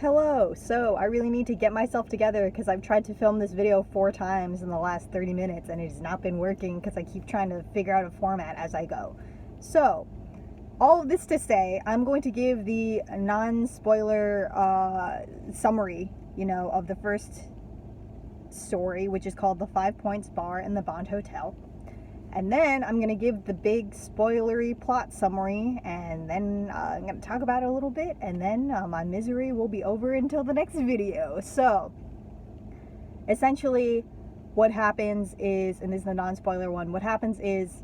Hello! So, I really need to get myself together because I've tried to film this video 4 times in the last 30 minutes and it has not been working because I keep trying to figure out a format as I go. So, all of this to say, I'm going to give the non-spoiler summary, of the first story, which is called The 5 Points Bar in the Bond Hotel. And then I'm going to give the big spoilery plot summary, and then I'm going to talk about it a little bit, and then my misery will be over until the next video. So, essentially, what happens is, and this is the non-spoiler one, what happens is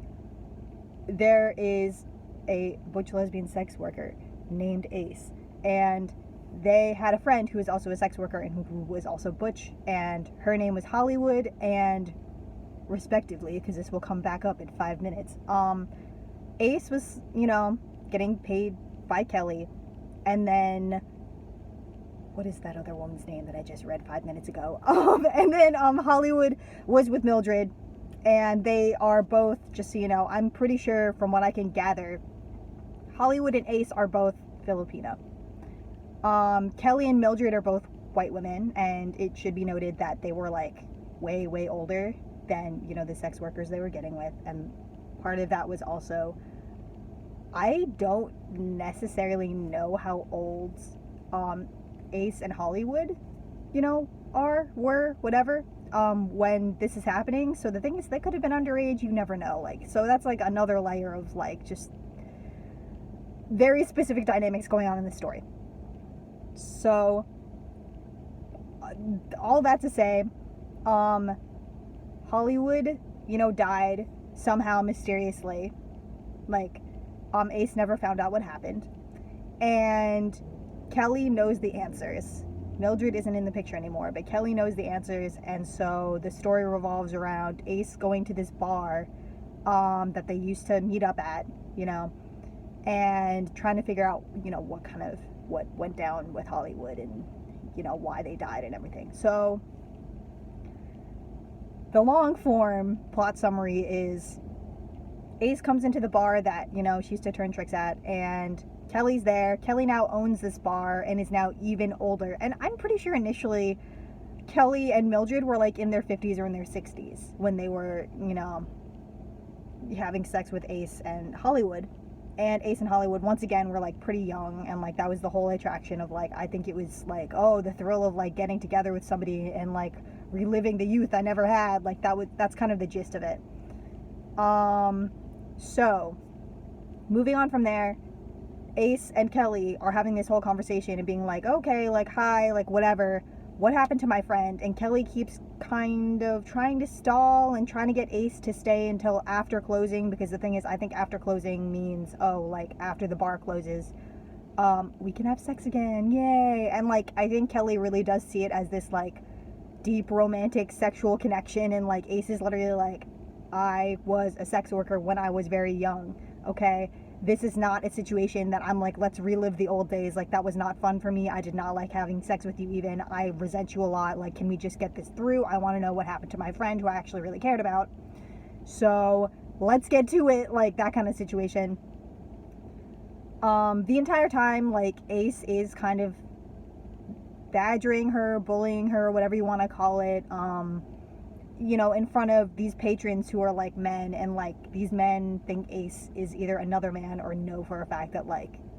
there is a butch lesbian sex worker named Ace, and they had a friend who was also a sex worker and who was also butch, and her name was Hollywood, and respectively, because this will come back up in 5 minutes. Ace was, getting paid by Kelly, and then what is that other woman's name that I just read 5 minutes ago? And then Hollywood was with Mildred, and they are both, just so you know, I'm pretty sure from what I can gather, Hollywood and Ace are both Filipino. Kelly and Mildred are both white women, and it should be noted that they were like way, way older than, the sex workers they were getting with. And part of that was also, I don't necessarily know how old Ace and Hollywood, were, whatever, when this is happening. So the thing is, they could have been underage, you never know. So that's like another layer of just very specific dynamics going on in the story. So all that to say, Hollywood, died somehow mysteriously. Ace never found out what happened. And Kelly knows the answers. Mildred isn't in the picture anymore, but Kelly knows the answers, and so the story revolves around Ace going to this bar that they used to meet up at, and trying to figure out, what went down with Hollywood and, why they died and everything. So the long form plot summary is Ace comes into the bar that, she used to turn tricks at, and Kelly's there. Kelly now owns this bar and is now even older. And I'm pretty sure initially Kelly and Mildred were in their 50s or in their 60s when they were, having sex with Ace and Hollywood. And Ace and Hollywood, once again, were pretty young, and that was the whole attraction of I think it was the thrill of getting together with somebody and reliving the youth I never had. That's kind of the gist of it. So moving on from there, Ace and Kelly are having this whole conversation and being okay, hi, whatever, what happened to my friend? And Kelly keeps kind of trying to stall and trying to get Ace to stay until after closing, because the thing is, I think after closing means, after the bar closes, we can have sex again, yay. And I think Kelly really does see it as this deep romantic sexual connection, and Ace is literally I was a sex worker when I was very young, okay? This is not a situation that I'm let's relive the old days. That was not fun for me. I did not like having sex with you even. I resent you a lot. Can we just get this through? I want to know what happened to my friend who I actually really cared about. So let's get to it, that kind of situation. The entire time, Ace is kind of badgering her, bullying her, whatever you want to call it, in front of these patrons who are men, and these men think Ace is either another man or know for a fact that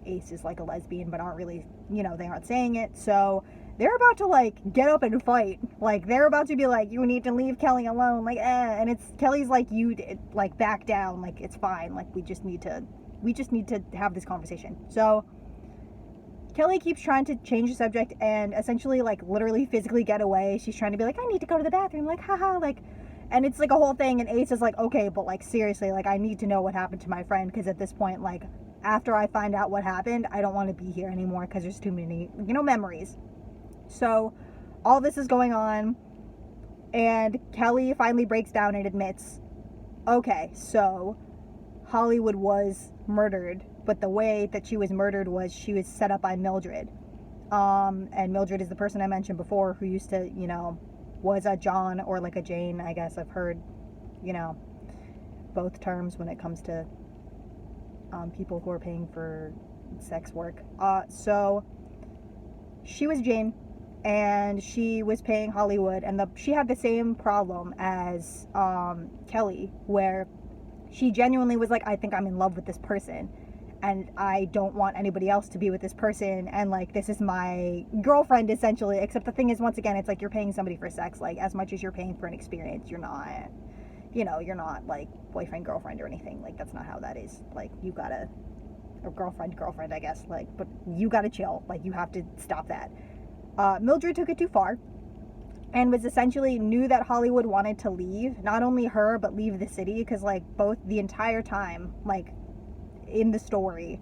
Ace is a lesbian, but aren't really, they aren't saying it. So they're about to get up and fight. They're about to be you need to leave Kelly alone, and it's Kelly's you back down, it's fine, we just need to have this conversation. So Kelly keeps trying to change the subject and essentially literally physically get away. She's trying to be I need to go to the bathroom, haha, and it's a whole thing. And Ace is okay, but seriously, I need to know what happened to my friend, because at this point, after I find out what happened, I don't want to be here anymore because there's too many, memories. So all this is going on, and Kelly finally breaks down and admits, okay, so Hollywood was murdered, but the way that she was murdered was she was set up by Mildred. And Mildred is the person I mentioned before who used to, was a John or a Jane, I guess. I've heard, both terms when it comes to people who are paying for sex work. So she was Jane, and she was paying Hollywood, and she had the same problem as Kelly, where she genuinely was like, I think I'm in love with this person, and I don't want anybody else to be with this person, and like, this is my girlfriend essentially. Except the thing is, once again, it's like you're paying somebody for sex. Like, as much as you're paying for an experience, you're not, you're not like boyfriend, girlfriend, or anything. Like, that's not how that is. Like, you gotta, or girlfriend, I guess, like, but you gotta chill. Like, you have to stop that. Mildred took it too far, and was essentially knew that Hollywood wanted to leave, not only her, but leave the city, because like, both the entire time, like, in the story,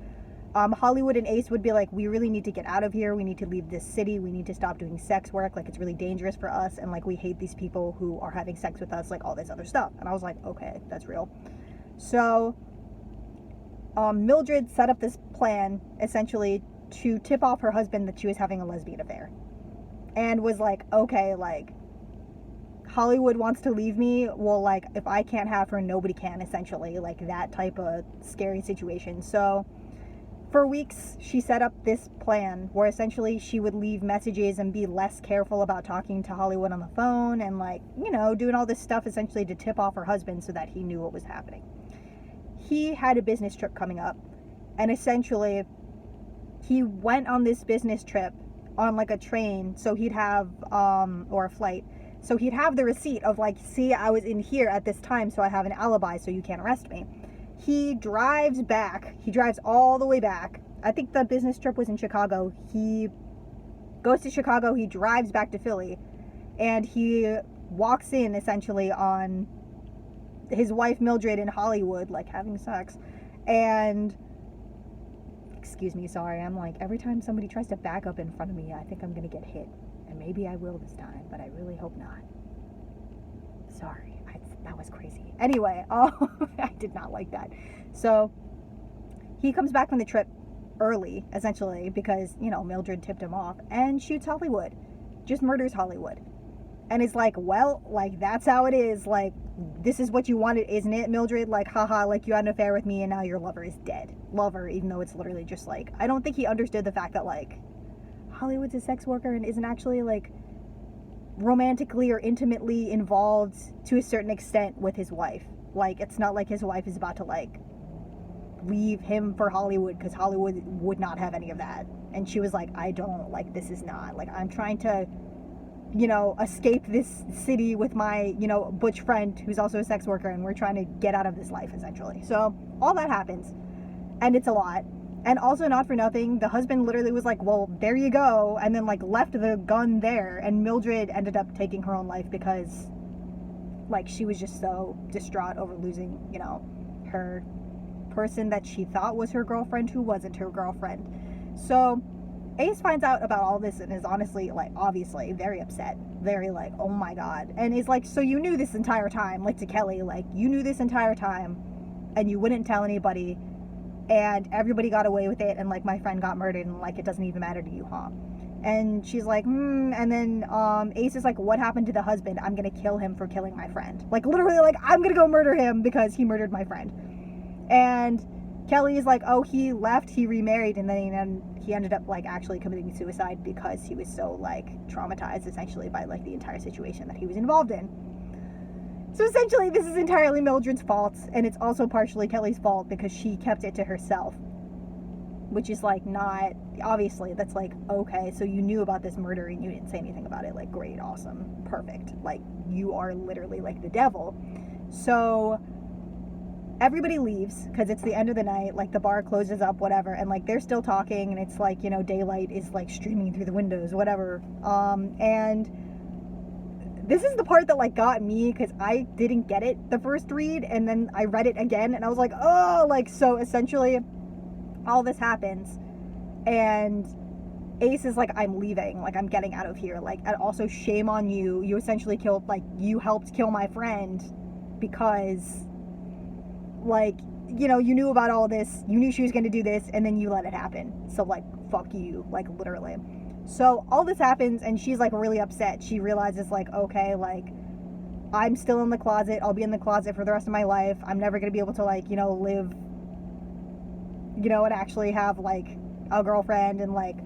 Hollywood and Ace would be like, we really need to get out of here, we need to leave this city, we need to stop doing sex work, like, it's really dangerous for us, and like, we hate these people who are having sex with us, like, all this other stuff. And I was like, okay, that's real. So Mildred set up this plan essentially to tip off her husband that she was having a lesbian affair, and was like, okay, like, Hollywood wants to leave me, well, like, if I can't have her, nobody can, essentially, like, that type of scary situation. So for weeks she set up this plan where essentially she would leave messages and be less careful about talking to Hollywood on the phone, and like, doing all this stuff essentially to tip off her husband so that he knew what was happening. He had a business trip coming up, and essentially he went on this business trip on like a train, so he'd have or a flight, so he'd have the receipt of like, see, I was in here at this time, so I have an alibi, so you can't arrest me. He drives all the way back. I think the business trip was in Chicago. He goes to Chicago, he drives back to Philly, and he walks in essentially on his wife Mildred in Hollywood, like, having sex. And excuse me, sorry, I'm like, every time somebody tries to back up in front of me, I think I'm gonna get hit. And maybe I will this time, but I really hope not. Sorry, that was crazy. Anyway, I did not like that. So he comes back from the trip early, essentially, because, Mildred tipped him off, and shoots Hollywood. Just murders Hollywood. And it's like, well, like, that's how it is. Like, this is what you wanted, isn't it, Mildred? Like, haha, like, you had an affair with me and now your lover is dead. Lover, even though it's literally just like, I don't think he understood the fact that, like, Hollywood's a sex worker and isn't actually, like, romantically or intimately involved to a certain extent with his wife. Like, it's not like his wife is about to, like, leave him for Hollywood, because Hollywood would not have any of that. And she was like, I don't, like, this is not, like, I'm trying to, escape this city with my, butch friend who's also a sex worker, and we're trying to get out of this life, essentially. So all that happens, and it's a lot. And also, not for nothing, the husband literally was like, well, there you go, and then, like, left the gun there, and Mildred ended up taking her own life because, like, she was just so distraught over losing, her person that she thought was her girlfriend who wasn't her girlfriend. So Ace finds out about all this and is honestly, like, obviously very upset, very like, oh my god, and is like, so you knew this entire time, like, to Kelly, like, you knew this entire time and you wouldn't tell anybody, and everybody got away with it, and like, my friend got murdered, and like, it doesn't even matter to you, huh? And she's like, and then Ace is like, what happened to the husband? I'm gonna kill him for killing my friend. Like, literally, like, I'm gonna go murder him because he murdered my friend. And Kelly is like, oh, he left, he remarried, and then he ended up, like, actually committing suicide because he was so, like, traumatized, essentially, by, like, the entire situation that he was involved in. So essentially, this is entirely Mildred's fault, and it's also partially Kelly's fault because she kept it to herself, which is, like, not, obviously, that's like, okay, so you knew about this murder and you didn't say anything about it. Like, great, awesome, perfect. Like, you are literally, like, the devil. So everybody leaves because it's the end of the night, like, the bar closes up, whatever, and, like, they're still talking, and it's like, daylight is, like, streaming through the windows, whatever. And this is the part that, like, got me, because I didn't get it the first read, and then I read it again, and I was like, oh, like, so essentially all this happens, and Ace is like, I'm leaving, like, I'm getting out of here, like, and also, shame on you, you essentially killed, like, you helped kill my friend because, like, you knew about all this, you knew she was going to do this, and then you let it happen, so, like, fuck you, like, literally. So all this happens, and she's, like, really upset. She realizes, like, okay, like, I'm still in the closet, I'll be in the closet for the rest of my life, I'm never going to be able to, like, live, and actually have, like, a girlfriend and, like,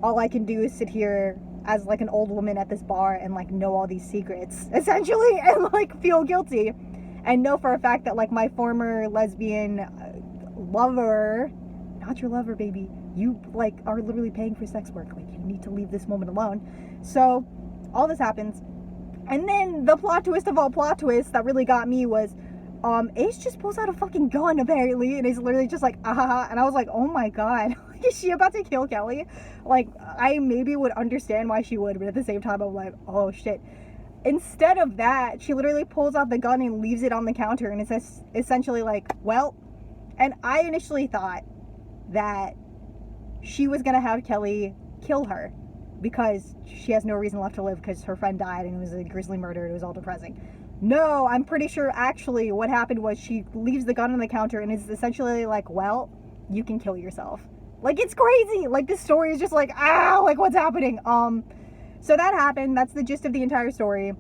all I can do is sit here as like an old woman at this bar and like know all these secrets essentially and like feel guilty and know for a fact that like my former lesbian lover, not your lover, baby, you like are literally paying for sex work, like you need to leave this woman alone. So all this happens, and then the plot twist of all plot twists that really got me was Ace just pulls out a fucking gun apparently and is literally just like and I was like, oh my god, is she about to kill Kelly? Like, I maybe would understand why she would, but at the same time I'm like, oh shit. Instead of that, she literally pulls out the gun and leaves it on the counter, and it's essentially like, well, and I initially thought that she was gonna have Kelly kill her because she has no reason left to live because her friend died and it was a grisly murder. It was all depressing. No, I'm pretty sure actually what happened was she leaves the gun on the counter and is essentially like, well, you can kill yourself. Like, it's crazy. Like, this story is just like, like, what's happening? So that happened. That's the gist of the entire story.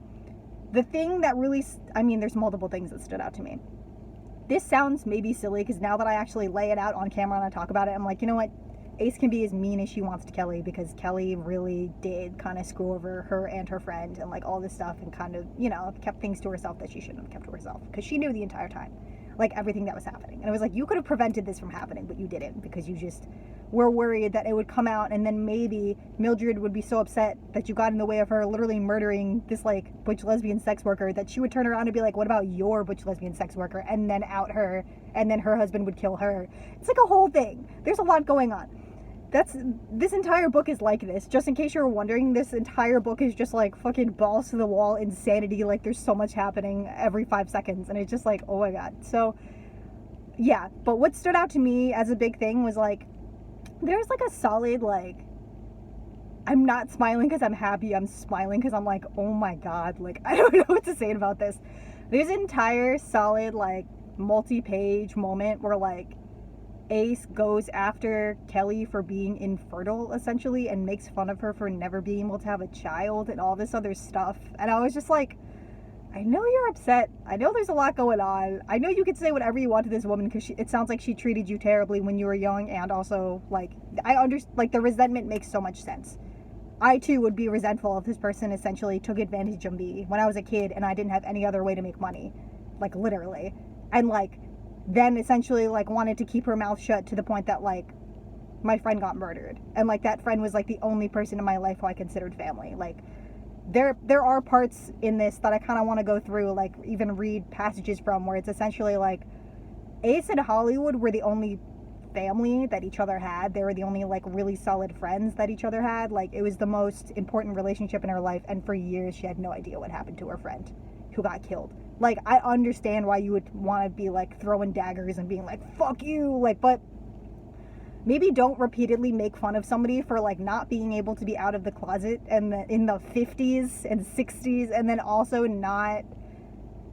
The thing that really, I mean, there's multiple things that stood out to me. This sounds maybe silly because now that I actually lay it out on camera and I talk about it, I'm like, you know what? Ace can be as mean as she wants to Kelly because Kelly really did kind of screw over her and her friend and like all this stuff and kind of, you know, kept things to herself that she shouldn't have kept to herself because she knew the entire time, like everything that was happening. And it was like, you could have prevented this from happening, but you didn't because you just were worried that it would come out and then maybe Mildred would be so upset that you got in the way of her literally murdering this like butch lesbian sex worker that she would turn around and be like, what about your butch lesbian sex worker? And then out her, and then her husband would kill her. It's like a whole thing. There's a lot going on. This entire book is like this. Just in case you're wondering, this entire book is just like fucking balls to the wall insanity. Like, there's so much happening every 5 seconds and it's just like, oh my god. So yeah, but what stood out to me as a big thing was like, there's like a solid, like, I'm not smiling because I'm happy, I'm smiling because I'm like, oh my god, like, I don't know what to say about this. There's an entire solid like multi-page moment where like Ace goes after Kelly for being infertile essentially and makes fun of her for never being able to have a child and all this other stuff. And I was just like, I know you're upset. I know there's a lot going on. I know you could say whatever you want to this woman because it sounds like she treated you terribly when you were young, and also like like the resentment makes so much sense. I too would be resentful if this person essentially took advantage of me when I was a kid and I didn't have any other way to make money, like literally, and like then essentially like wanted to keep her mouth shut to the point that like my friend got murdered and like that friend was like the only person in my life who I considered family. Like there are parts in this that I kind of want to go through, like even read passages from where it's essentially like Ace and Hollywood were the only family that each other had. They were the only like really solid friends that each other had. Like it was the most important relationship in her life, and for years she had no idea what happened to her friend who got killed. Like, I understand why you would want to be like throwing daggers and being like, fuck you, like, but maybe don't repeatedly make fun of somebody for like not being able to be out of the closet and in the 50s and 60s, and then also not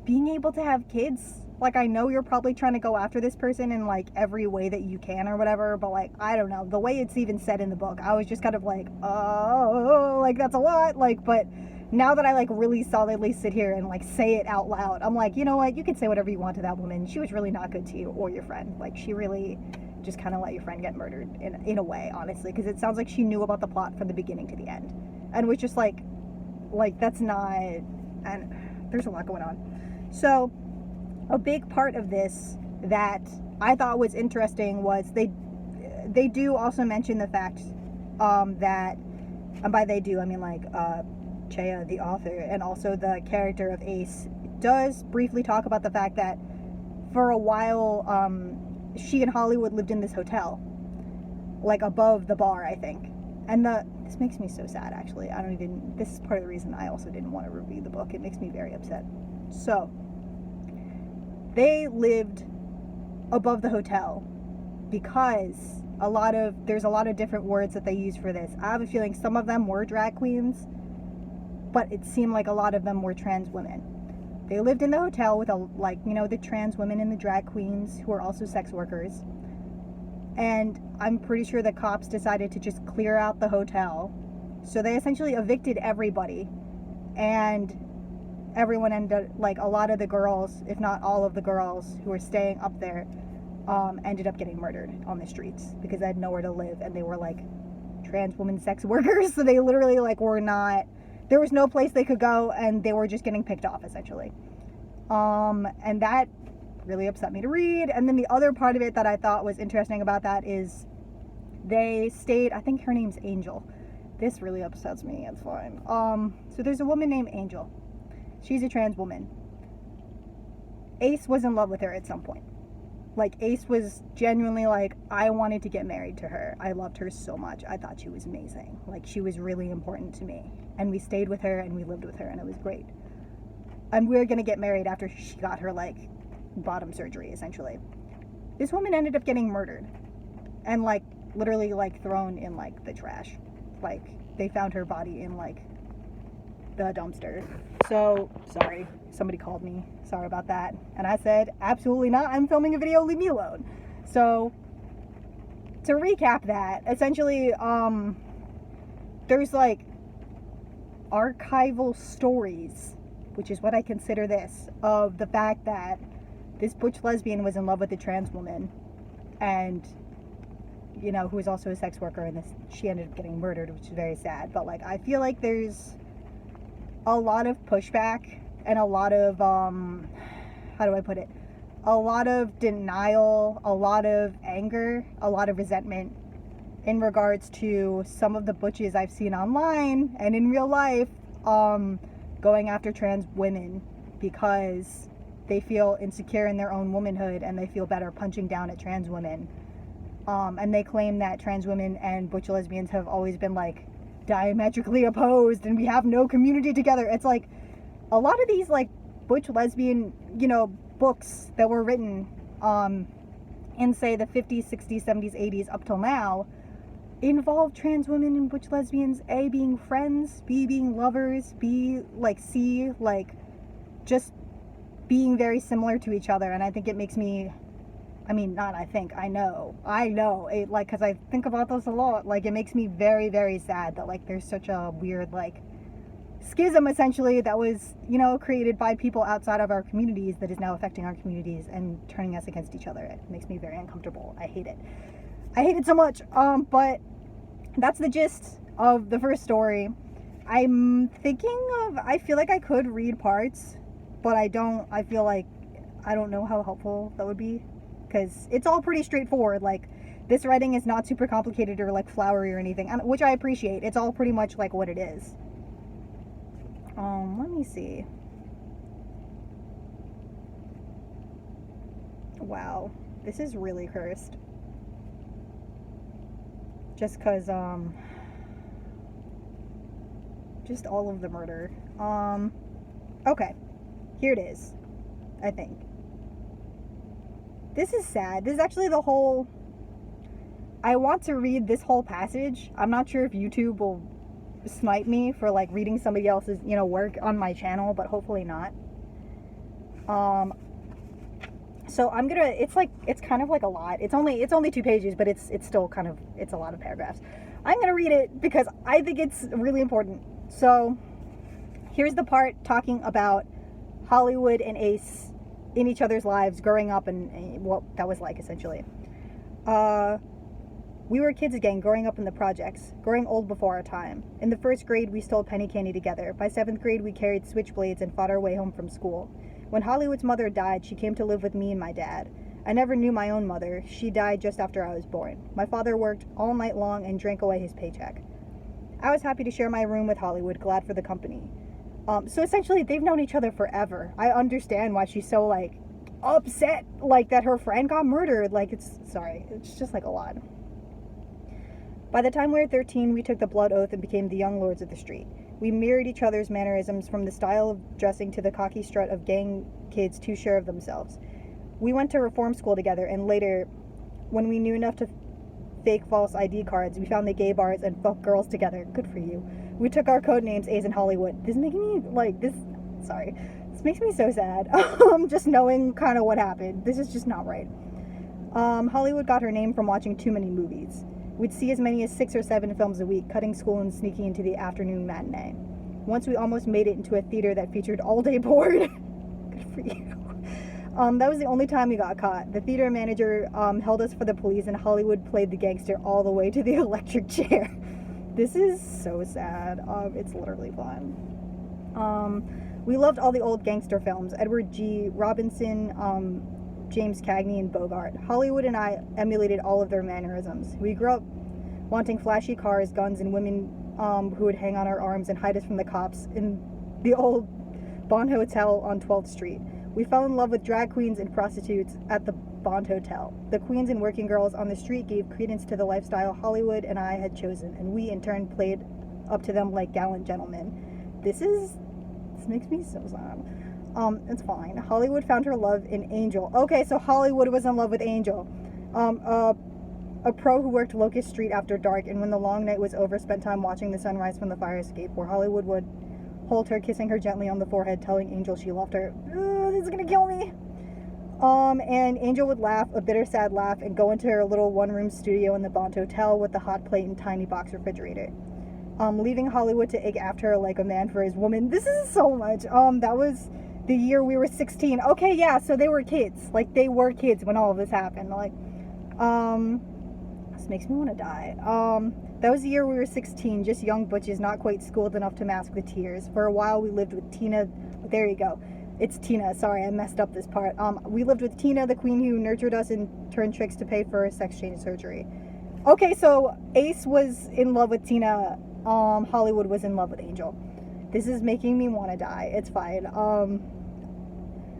being able to have kids. Like, I know you're probably trying to go after this person in like every way that you can or whatever, but like, I don't know, the way it's even said in the book, I was just kind of like, oh, like that's a lot. Like, but now that I like really solidly sit here and like say it out loud, I'm like, you know what, you can say whatever you want to that woman. She was really not good to you or your friend. Like, she really just kind of let your friend get murdered in a way, honestly, because it sounds like she knew about the plot from the beginning to the end and was just like that's not, and there's a lot going on. So a big part of this that I thought was interesting was they do also mention the fact that, and by they do I mean like Chea, the author, and also the character of Ace, does briefly talk about the fact that for a while she and Hollywood lived in this hotel, like above the bar, I think. And this makes me so sad, actually. This is part of the reason I also didn't want to review the book. It makes me very upset. So they lived above the hotel because there's a lot of different words that they use for this. I have a feeling some of them were drag queens, but it seemed like a lot of them were trans women. They lived in the hotel with the trans women and the drag queens who are also sex workers. And I'm pretty sure the cops decided to just clear out the hotel. So they essentially evicted everybody. And everyone ended, like a lot of the girls, if not all of the girls who were staying up there, ended up getting murdered on the streets because they had nowhere to live and they were like trans women sex workers. So they literally like were not, there was no place they could go, and they were just getting picked off essentially. And that really upset me to read. And then the other part of it that I thought was interesting about that is they stayed, I think her name's Angel. This really upsets me. It's fine. So there's a woman named Angel. She's a trans woman. Ace was in love with her at some point. Like, Ace was genuinely like, I wanted to get married to her. I loved her so much. I thought she was amazing. Like, she was really important to me. And we stayed with her and we lived with her, and it was great. And we were gonna get married after she got her, like, bottom surgery, essentially. This woman ended up getting murdered. And, like, literally, like, thrown in, like, the trash. Like, they found her body in, like, the dumpster. So, sorry. Somebody called me. Sorry about that. And I said, absolutely not. I'm filming a video. Leave me alone. So, to recap that, essentially, there's, like, archival stories, which is what I consider this, of the fact that this butch lesbian was in love with a trans woman, and, you know, who was also a sex worker, and she ended up getting murdered, which is very sad. But, like, I feel like there's a lot of pushback and a lot of, how do I put it? A lot of denial, a lot of anger, a lot of resentment in regards to some of the butches I've seen online and in real life, going after trans women because they feel insecure in their own womanhood and they feel better punching down at trans women. And they claim that trans women and butch lesbians have always been, like, diametrically opposed and we have no community together. It's like a lot of these, like, butch lesbian, you know, books that were written in, say, the 50s, 60s, 70s, 80s up till now involve trans women and butch lesbians, A, being friends, B, being lovers, B, like, C, like, just being very similar to each other. And I think it makes me, I mean, not I think, I know, it, like, because I think about this a lot, like, it makes me very, very sad that, like, there's such a weird, like, schism, essentially, that was, you know, created by people outside of our communities that is now affecting our communities and turning us against each other. It makes me very uncomfortable. I hate it. I hate it so much. But that's the gist of the first story. I'm thinking of, I feel like I could read parts, but I feel like I don't know how helpful that would be, because it's all pretty straightforward. Like, this writing is not super complicated or, like, flowery or anything, which I appreciate. It's all pretty much like what it is. Let me see. Wow, this is really cursed. Just because, just all of the murder. Okay, here it is, I think. This is sad. This is actually the whole, I want to read this whole passage. I'm not sure if YouTube will snipe me for, like, reading somebody else's, you know, work on my channel, but hopefully not. So I'm gonna, it's kind of like a lot. It's only 2 pages, but it's still kind of, it's a lot of paragraphs. I'm gonna read it because I think it's really important. So here's the part talking about Hollywood and Ace in each other's lives growing up and what that was like, essentially. We were kids again, growing up in the projects, growing old before our time. In the 1st grade, we stole penny candy together. By 7th grade, we carried switchblades and fought our way home from school. When Hollywood's mother died, she came to live with me and my dad. I never knew my own mother. She died just after I was born. My father worked all night long and drank away his paycheck. I was happy to share my room with Hollywood, glad for the company. So essentially, they've known each other forever. I understand why she's so, like, upset, like, that her friend got murdered. Like, it's just, like, a lot. By the time we were 13, we took the blood oath and became the young lords of the street. We mirrored each other's mannerisms, from the style of dressing to the cocky strut of gang kids too sure of themselves. We went to reform school together, and later, when we knew enough to fake false ID cards, we found the gay bars and fucked girls together. Good for you. We took our code names, A's in Hollywood. This is making me, like, this makes me so sad. Just knowing kind of what happened. This is just not right. Hollywood got her name from watching too many movies. We'd see as many as 6 or 7 films a week, cutting school and sneaking into the afternoon matinee. Once we almost made it into a theater that featured all-day board. Good for you. That was the only time we got caught. The theater manager held us for the police, and Hollywood played the gangster all the way to the electric chair. This is so sad. It's literally fun. We loved all the old gangster films. Edward G. Robinson, James Cagney, and Bogart. Hollywood and I emulated all of their mannerisms. We grew up wanting flashy cars, guns, and women who would hang on our arms and hide us from the cops in the old Bond Hotel on 12th Street. We fell in love with drag queens and prostitutes at the Bond Hotel. The queens and working girls on the street gave credence to the lifestyle Hollywood and I had chosen, and we in turn played up to them like gallant gentlemen. This makes me so sad. It's fine. Hollywood found her love in Angel. Okay, so Hollywood was in love with Angel. A pro who worked Locust Street after dark, and when the long night was over, spent time watching the sunrise from the fire escape, where Hollywood would hold her, kissing her gently on the forehead, telling Angel she loved her. This is gonna kill me. And Angel would laugh, a bitter, sad laugh, and go into her little one-room studio in the Bond Hotel with the hot plate and tiny box refrigerator. Leaving Hollywood to egg after her like a man for his woman. This is so much. That was the year we were 16. Okay, yeah, so they were kids. Like, they were kids when all of this happened. Like, this makes me want to die. That was the year we were 16, just young butches, not quite schooled enough to mask the tears. For a while, we lived with Tina. There you go. It's Tina. Sorry, I messed up this part. We lived with Tina, the queen who nurtured us and turned tricks to pay for sex change surgery. Okay, so Ace was in love with Tina. Hollywood was in love with Angel. This is making me want to die. It's fine.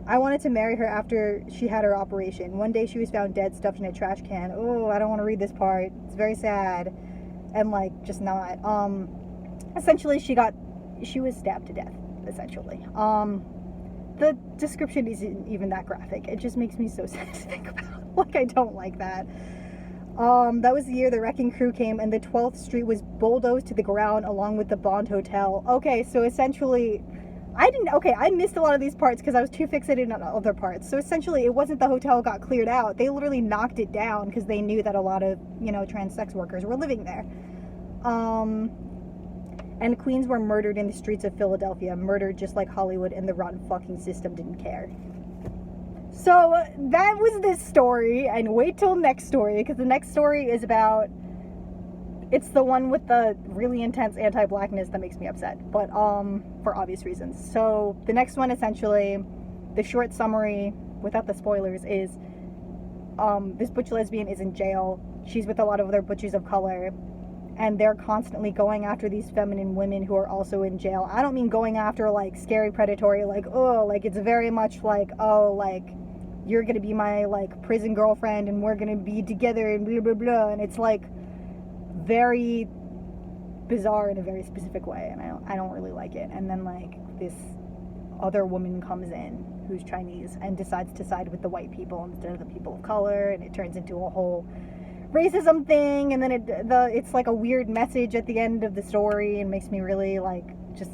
I wanted to marry her after she had her operation. One day she was found dead, stuffed in a trash can. Oh, I don't want to read this part. It's very sad. And, like, just not. Essentially, she was stabbed to death, essentially. The description isn't even that graphic. It just makes me so sad to think about. Like, I don't like that. That was the year the wrecking crew came and the 12th Street was bulldozed to the ground along with the Bond Hotel. Okay, so essentially, I missed a lot of these parts because I was too fixated on other parts. So essentially, it wasn't the hotel got cleared out. They literally knocked it down because they knew that a lot of, trans sex workers were living there. And queens were murdered in the streets of Philadelphia. Murdered just like Hollywood, and the rotten fucking system didn't care. So that was this story, and wait till next story, because the next story is about, it's the one with the really intense anti-blackness that makes me upset, but for obvious reasons. So the next one, essentially, the short summary, without the spoilers, is this butch lesbian is in jail. She's with a lot of other butches of color, and they're constantly going after these feminine women who are also in jail. I don't mean going after, like, scary, predatory, like, oh, like, it's very much like, oh, like, you're gonna be my, like, prison girlfriend, and we're gonna be together, and blah, blah, blah, and it's, like, very bizarre in a very specific way, and I don't really like it. And then, like, this other woman comes in who's Chinese and decides to side with the white people instead of the people of color, and it turns into a whole racism thing, and then it's like a weird message at the end of the story, and makes me really, like, just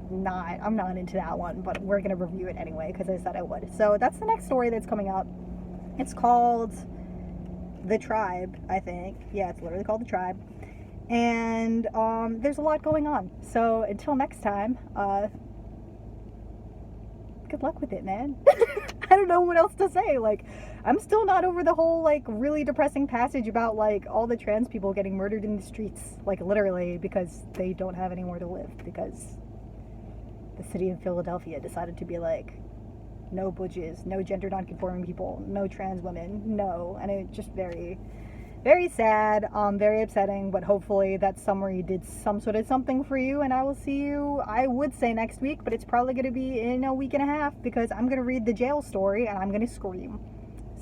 I'm not into that one, but we're gonna review it anyway because I said I would. So that's the next story that's coming up. It's called The Tribe, I think. Yeah, it's literally called The Tribe, and there's a lot going on. So until next time, good luck with it, man. I don't know what else to say. Like, I'm still not over the whole, like, really depressing passage about, like, all the trans people getting murdered in the streets, like, literally, because they don't have anywhere to live, because the city of Philadelphia decided to be like, no butches, no gender non-conforming people, no trans women, no. And it's just very, very sad, very upsetting, but hopefully that summary did some sort of something for you, and I will see you, I would say next week, but it's probably going to be in a week and a half, because I'm going to read the jail story, and I'm going to scream.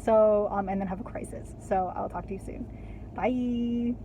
So, and then have a crisis. So, I'll talk to you soon. Bye!